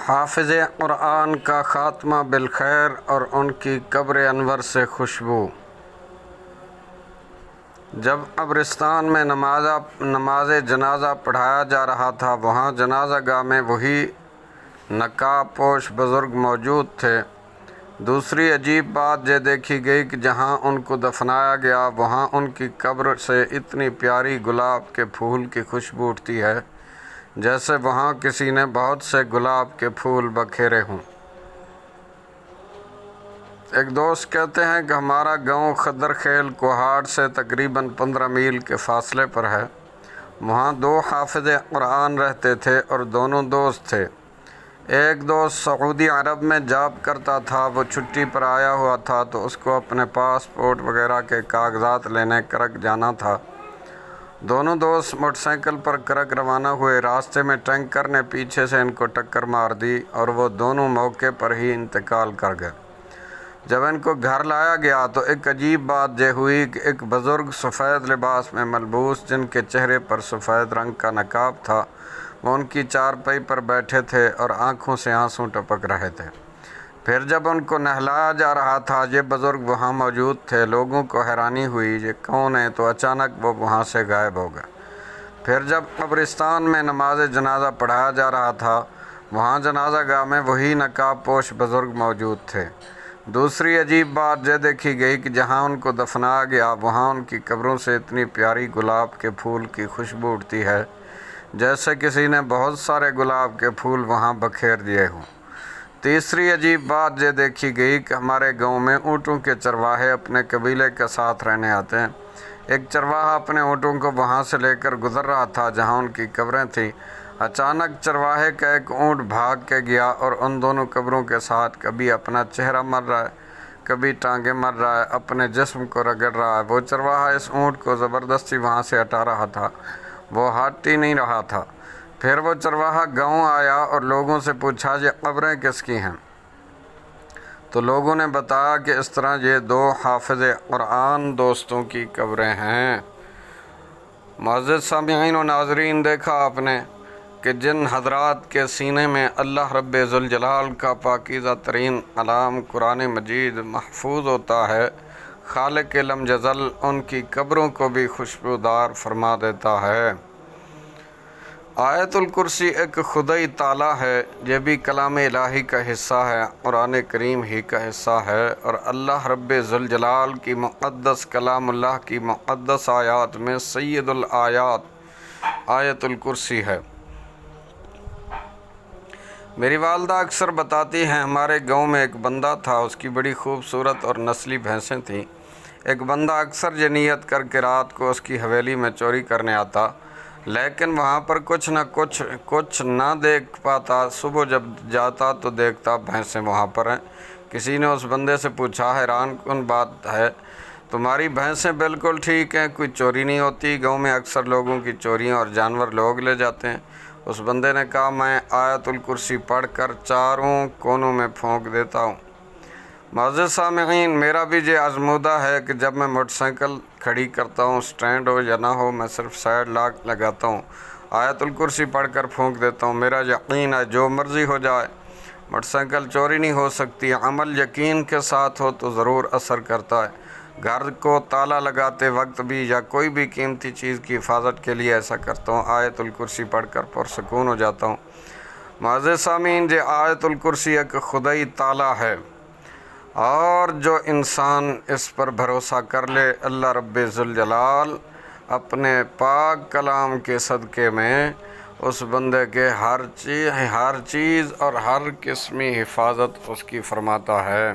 حافظ قرآن کا خاتمہ بالخیر اور ان کی قبر انور سے خوشبو۔ جب قبرستان میں نماز جنازہ پڑھایا جا رہا تھا، وہاں جنازہ گاہ میں وہی نقاب پوش بزرگ موجود تھے۔ دوسری عجیب بات یہ دیکھی گئی کہ جہاں ان کو دفنایا گیا، وہاں ان کی قبر سے اتنی پیاری گلاب کے پھول کی خوشبو اٹھتی ہے جیسے وہاں کسی نے بہت سے گلاب کے پھول بکھیرے ہوں۔ ایک دوست کہتے ہیں کہ ہمارا گاؤں خدر خیل کوہاڑ سے تقریباً 15 میل کے فاصلے پر ہے۔ وہاں 2 حافظ قرآن رہتے تھے اور دونوں دوست تھے۔ ایک دوست سعودی عرب میں جاب کرتا تھا، وہ چھٹی پر آیا ہوا تھا تو اس کو اپنے پاسپورٹ وغیرہ کے کاغذات لینے کرک جانا تھا۔ دونوں دوست موٹر سائیکل پر کرک روانہ ہوئے۔ راستے میں ٹینکر نے پیچھے سے ان کو ٹکر مار دی اور وہ دونوں موقع پر ہی انتقال کر گئے۔ جب ان کو گھر لایا گیا تو ایک عجیب بات یہ ہوئی کہ ایک بزرگ سفید لباس میں ملبوس، جن کے چہرے پر سفید رنگ کا نقاب تھا، وہ ان کی چارپائی پر بیٹھے تھے اور آنکھوں سے آنسو ٹپک رہے تھے۔ پھر جب ان کو نہلایا جا رہا تھا، یہ بزرگ وہاں موجود تھے۔ لوگوں کو حیرانی ہوئی یہ کون ہے، تو اچانک وہ وہاں سے غائب ہو گئے۔ پھر جب قبرستان میں نماز جنازہ پڑھایا جا رہا تھا، وہاں جنازہ گاہ میں وہی نقاب پوش بزرگ موجود تھے۔ دوسری عجیب بات یہ دیکھی گئی کہ جہاں ان کو دفنایا گیا، وہاں ان کی قبروں سے اتنی پیاری گلاب کے پھول کی خوشبو اٹھتی ہے جیسے کسی نے بہت سارے گلاب کے پھول وہاں بکھیر دیے ہوں۔ تیسری عجیب بات یہ دیکھی گئی کہ ہمارے گاؤں میں اونٹوں کے چرواہے اپنے قبیلے کے ساتھ رہنے آتے ہیں۔ ایک چرواہا اپنے اونٹوں کو وہاں سے لے کر گزر رہا تھا جہاں ان کی قبریں تھیں۔ اچانک چرواہے کا ایک اونٹ بھاگ کے گیا اور ان دونوں قبروں کے ساتھ کبھی اپنا چہرہ مر رہا ہے، کبھی ٹانگیں مر رہا ہے، اپنے جسم کو رگڑ رہا ہے۔ وہ چرواہا اس اونٹ کو زبردستی وہاں سے ہٹا رہا تھا، وہ ہٹ ہی نہیں رہا تھا۔ پھر وہ چرواہا گاؤں آیا اور لوگوں سے پوچھا یہ قبریں کس کی ہیں؟ تو لوگوں نے بتایا کہ اس طرح یہ 2 حافظ قرآن دوستوں کی قبریں ہیں۔ معزز سامعین و ناظرین، دیکھا آپ نے کہ جن حضرات کے سینے میں اللہ رب ذوالجلال کا پاکیزہ ترین کلام قرآن مجید محفوظ ہوتا ہے، خالق لم یزل ان کی قبروں کو بھی خوشبودار فرما دیتا ہے۔ آیت الکرسی ایک خدائی تالا ہے، یہ بھی کلام الہی کا حصہ ہے، قرآن کریم ہی کا حصہ ہے، اور اللہ رب ذوالجلال کی مقدس کلام اللہ کی مقدس آیات میں سید الآیات آیت الکرسی ہے۔ میری والدہ اکثر بتاتی ہیں ہمارے گاؤں میں ایک بندہ تھا، اس کی بڑی خوبصورت اور نسلی بھینسیں تھیں۔ ایک بندہ اکثر یہ نیت کر کے رات کو اس کی حویلی میں چوری کرنے آتا، لیکن وہاں پر کچھ نہ دیکھ پاتا۔ صبح جب جاتا تو دیکھتا بھینسیں وہاں پر ہیں۔ کسی نے اس بندے سے پوچھا، حیران کن بات ہے، تمہاری بھینسیں بالکل ٹھیک ہیں، کوئی چوری نہیں ہوتی، گاؤں میں اکثر لوگوں کی چوریاں اور جانور لوگ لے جاتے ہیں۔ اس بندے نے کہا، میں آیت الکرسی پڑھ کر چاروں کونوں میں پھونک دیتا ہوں۔ معزز سامعین، میرا بھی یہ آزمودہ ہے کہ جب میں موٹر سائیکل کھڑی کرتا ہوں، سٹینڈ ہو یا نہ ہو، میں صرف سائیڈ لاک لگاتا ہوں، آیت الکرسی پڑھ کر پھونک دیتا ہوں۔ میرا یقین ہے جو مرضی ہو جائے، موٹر سائیکل چوری نہیں ہو سکتی۔ عمل یقین کے ساتھ ہو تو ضرور اثر کرتا ہے۔ گھر کو تالا لگاتے وقت بھی یا کوئی بھی قیمتی چیز کی حفاظت کے لیے ایسا کرتا ہوں، آیت الکرسی پڑھ کر پرسکون ہو جاتا ہوں۔ معزز سامعین، یہ آیت الکرسی ایک خدائی تالا ہے، اور جو انسان اس پر بھروسہ کر لے، اللہ رب ذوالجلال اپنے پاک کلام کے صدقے میں اس بندے کے ہر چیز اور ہر قسمی حفاظت اس کی فرماتا ہے۔